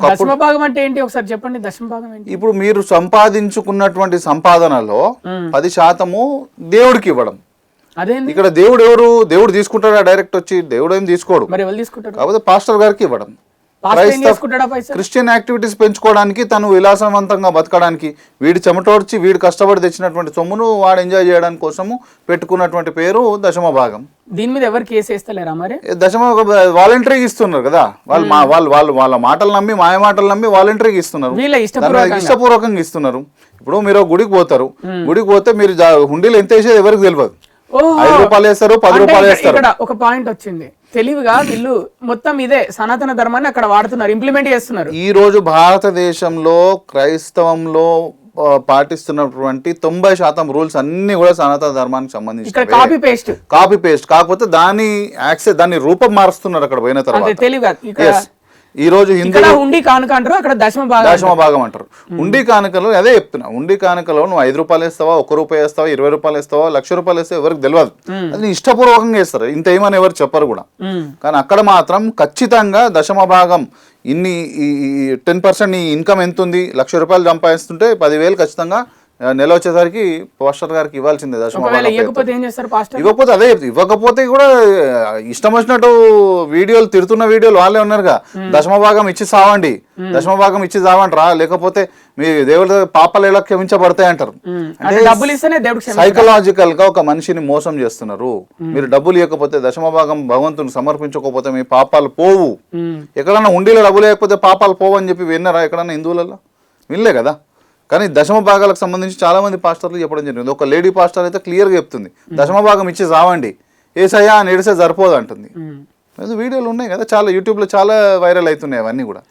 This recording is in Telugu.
దశమ భాగం అంటే ఏంటి ఒకసారి చెప్పండి. దశమ భాగం ఏంటి? ఇప్పుడు మీరు సంపాదించుకున్నటువంటి సంపాదనలో 10% దేవుడికి ఇవ్వడం. అదేంటి ఇక్కడ దేవుడు ఎవరు? దేవుడు తీసుకుంటాడా డైరెక్ట్ వచ్చి? దేవుడు ఏం తీసుకోడు. మరి ఎవరు తీసుకుంటారు? కాకపోతే పాస్టర్ గారికి ఇవ్వడం. క్రిస్టియన్ యాక్టివిటీస్ పెంచుకోవడానికి, తను విలాసవంతంగా బతకడానికి, వీడి చెమటోడ్చి వీడు కష్టపడి తెచ్చినటువంటి సొమ్మును వాడు ఎంజాయ్ చేయడానికి కోసము పెట్టుకున్నటువంటి పేరు దశమ భాగం. దీని మీద ఎవరు కేసు వేస్తలేరా మరి? దశమ వాలంటరీగా ఇస్తున్నారు కదా వాళ్ళ మాటలు నమ్మి, మాయ మాటలు నమ్మి వాలంటరీగా ఇస్తున్నారు, ఇష్టపూర్వకంగా ఇస్తున్నారు. ఇప్పుడు మీరు గుడికి పోతారు, గుడికి పోతే మీరు హుండీలు ఎంత వేసేది ఎవరికి తెలియదు. 5 రూపాయలు వేస్తారు, 10 రూపాయలు వేస్తారు. ఇక్కడ ఒక పాయింట్ వచ్చింది, తెలివిగా వీళ్ళు మొత్తం ఇదే సనాతన ధర్మాన్ని అక్కడ వాడుతున్నారు, ఇంప్లిమెంట్ చేస్తున్నారు. ఈ రోజు భారతదేశంలో క్రైస్తవంలో పాటిస్తున్నటువంటి 90% రూల్స్ అన్ని కూడా సనాతన ధర్మానికి సంబంధించి కాపీ పేస్ట్. కాకపోతే దాన్ని రూపం మారుస్తున్నారు అక్కడ పోయిన తర్వాత తెలివిగా. ఈ రోజు హిందువులు హుండీ కానుక అంటారు, అక్కడ దశమ భాగం అంటారు. హుండీ కానుకలో అదే చెప్తున్నా, హుండీ కానుకలో నువ్వు 5 రూపాయలు వేస్తావా, 1 రూపాయి వేస్తావా, 20 రూపాయలు వేస్తావా, 1,00,000 రూపాయలు వేస్తావా ఎవరికి తెలియదు. అది ఇష్టపూర్వకంగా వేస్తారు, ఇంత ఏమని ఎవరు చెప్పరు కూడా. కానీ అక్కడ మాత్రం ఖచ్చితంగా దశమ భాగం ఇన్ని 10% నీ ఇన్కమ్ ఎంత ఉంది, 1,00,000 రూపాయలు సంపాదిస్తుంటే 10,000 ఖచ్చితంగా నెల వచ్చేసరికి పాస్టర్ గారికి ఇవ్వాల్సిందే. ఇవ్వకపోతే అదే, ఇవ్వకపోతే కూడా ఇష్టం వచ్చినట్టు వీడియోలు తిడుతున్న వీడియోలు వాళ్ళే ఉన్నారుగా, దశమ భాగం ఇచ్చి సావండి, దశమ భాగం ఇచ్చి సావండి రా, లేకపోతే మీ దేవుడి పాపాలు ఎలా క్షమించబడతాయి అంటారు. సైకలాజికల్ గా ఒక మనిషిని మోసం చేస్తున్నారు. మీరు డబ్బులు ఇవ్వకపోతే, దశమ భాగం భగవంతుని సమర్పించకపోతే మీ పాపాలు పోవు. ఎక్కడన్నా ఉండిలో డబ్బులు లేకపోతే పాపాలు పోవు అని చెప్పి విన్నారా ఎక్కడన్నా హిందువులలో? వినలే కదా. కానీ దశమ భాగాలకు సంబంధించి చాలా మంది పాస్టర్లు చెప్పడం జరిగింది. ఒక లేడీ పాస్టర్ అయితే క్లియర్గా చెప్తుంది, దశమ భాగం ఇచ్చి సావండి, ఏసయ్యా అని ఏడిసే సరిపోదు అంటుంది. వీడియోలు ఉన్నాయి కదా, చాలా యూట్యూబ్లో చాలా వైరల్ అవుతున్నాయి అవన్నీ కూడా.